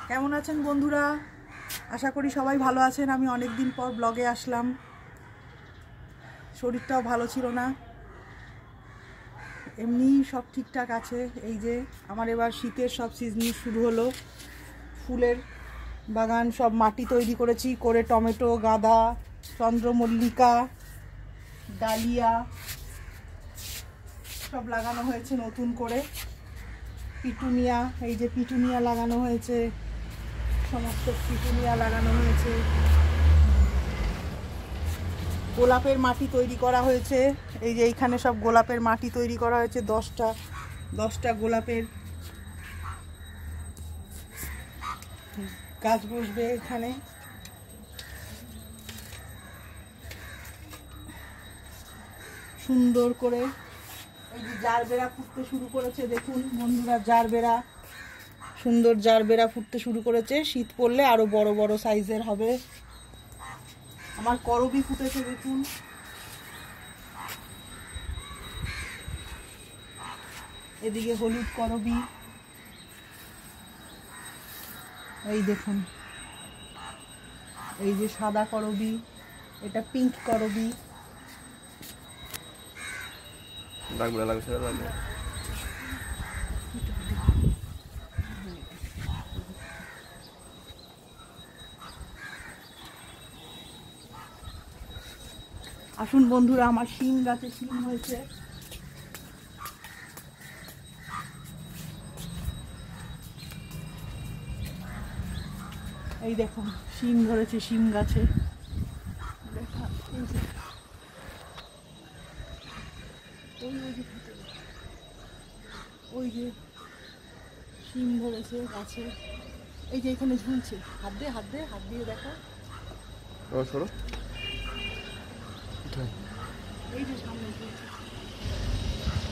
কেমন আছেন বন্ধুরা? আশা করি সবাই ভালো আছেন। আমি অনেক দিন পর ব্লগে আসলাম। শরীরটাও ভালো ছিল না, এমনি সব ঠিকঠাক আছে। এই যে আমার এবার শীতের সব সিজন শুরু হলো। ফুলের বাগান সব মাটি তৈরি করেছি, করে টমেটো, গাঁদা, চন্দ্রমল্লিকা, ডালিয়া সব লাগানো হয়েছে নতুন করে। পিটুনিয়া, এই যে পিটুনিয়া লাগানো হয়েছে, সমস্ত পিটুনিয়া লাগানো হয়েছে। গোলাপের মাটি তৈরি করা হয়েছে, এই যে এইখানে সব গোলাপের মাটি তৈরি করা হয়েছে। 10টা গোলাপের গাছ বসবে এখানে। সুন্দর করে এই যে জারবেরা ফুটতে শুরু করেছে, দেখুন বন্ধুরা, জারবেরা, সুন্দর জারবেরা ফুটতে শুরু করেছে। শীত পড়লে আরো বড় বড় সাইজের হবে। আমার করবি ফুটেছে দেখুন, এদিকে হলুদ করবি, এই দেখুন, এই যে সাদা করবি, এটা পিঙ্ক করবি। আসুন বন্ধুরা, আমার শিম গাছে শিম হয়েছে। এই দেখুন শিম ধরেছে শিম গাছে। ওই যে শিম ধরেছে গাছে, এই যে এখানে ঝুলছে। হাত দিয়ে দেখো। এই যে সামনে ঝুলছে,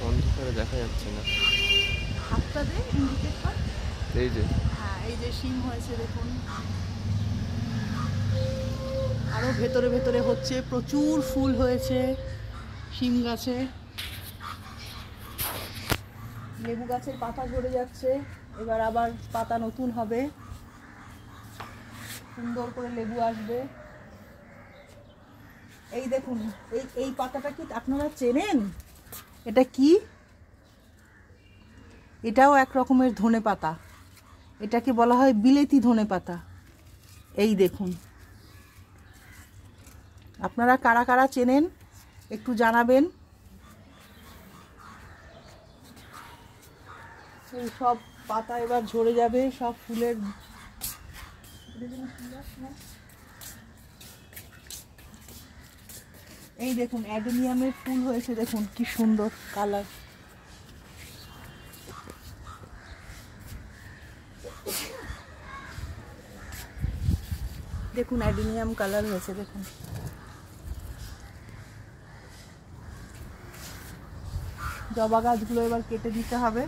অন্ধকারে দেখা যাচ্ছে না। হাতটা দে, ইন্ডিকেট কর। এই যে, হ্যাঁ, এই যে শিম হয়েছে দেখুন। আরো ভেতরে ভেতরে হচ্ছে, প্রচুর ফুল হয়েছে শিম গাছে। লেবু গাছের পাতা ঝরে যাচ্ছে, এবার আবার পাতা নতুন হবে, সুন্দর করে লেবু আসবে। এই দেখুন, এই পাতাটা কি আপনারা চেনেন? এটা কি? এটাও এক রকমের ধনে পাতা, এটাকে বলা হয় বিলেতি ধনে পাতা। এই দেখুন, আপনারা কারা কারা চেনেন একটু জানাবেন। সব পাতা এবার ঝরে যাবে, সব ফুলের। এই দেখুন অ্যাডেনিয়ামের ফুল হয়েছে, দেখুন কি সুন্দর কালার। দেখুন অ্যাডেনিয়াম কালার হয়েছে দেখুন। জবা গাছগুলো এবার কেটে দিতে হবে।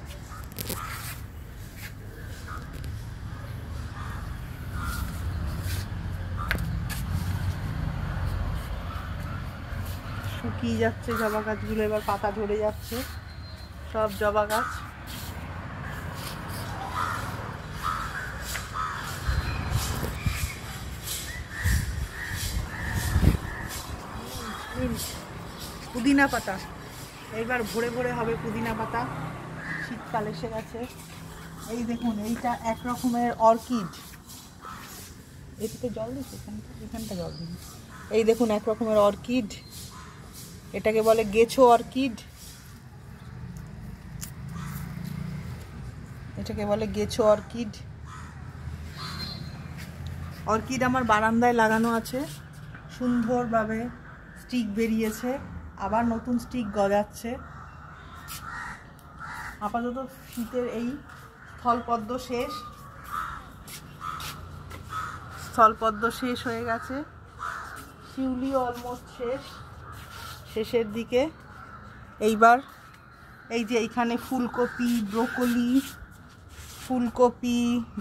শুকিয়ে যাচ্ছে জবা গাছগুলো, এবার পাতা ঝরে যাচ্ছে সব জবা গাছ। পুদিনা পাতা এইবার ভরে ভরে হবে, পুদিনা পাতা। শীতকাল এসে গেছে। এই দেখুন, এইটা এক রকমের অর্কিড। এটাতে জল দিচ্ছে, এখানটা জল দিন। এই দেখুন এক রকমের অর্কিড, এটাকে বলে গেছো অর্কিড। এটাকে বলে গেছো অর্কিড। অর্কিড আমার বারান্দায় লাগানো আছে, সুন্দরভাবে স্টিক বেরিয়েছে, আবার নতুন স্টিক গজাচ্ছে। আপাতত শীতের এই স্থলপদ্ম শেষ হয়ে গেছে। শিউলিও অলমোস্ট শেষের দিকে। এইবার এই যে এইখানে ফুলকপি,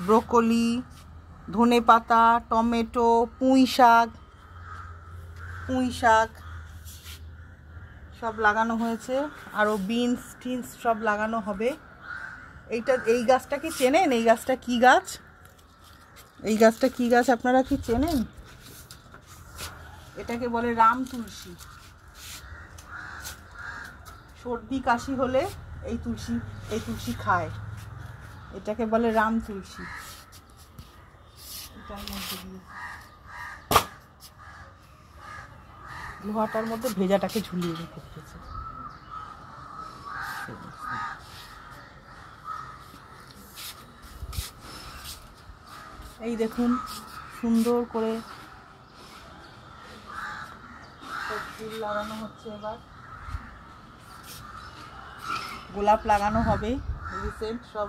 ব্রোকলি, ধনেপাতা, টমেটো, পুঁই শাক সব লাগানো হয়েছে। আরও বিনস টিনস সব লাগানো হবে। এই গাছটা কি চেনেন? এই গাছটা কি গাছ? এই গাছটা কি গাছ আপনারা কি চেনেন? এটাকে বলে রাম তুলসী। সর্দি কাশি হলে এই তুলসী খায়। এটাকে বলে রাম তুলসী। এটার মধ্যে দিয়ে লোহাটার মধ্যে ভেজাটাকে ঝুলিয়ে রেখে দিয়েছে। এই দেখুন সুন্দর করে ফুল লাগানো হচ্ছে। এবার গোলাপ লাগানো হবে। রিসেন্ট সব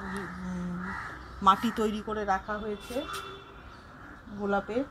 মাটি তৈরি করে রাখা হয়েছে গোলাপের।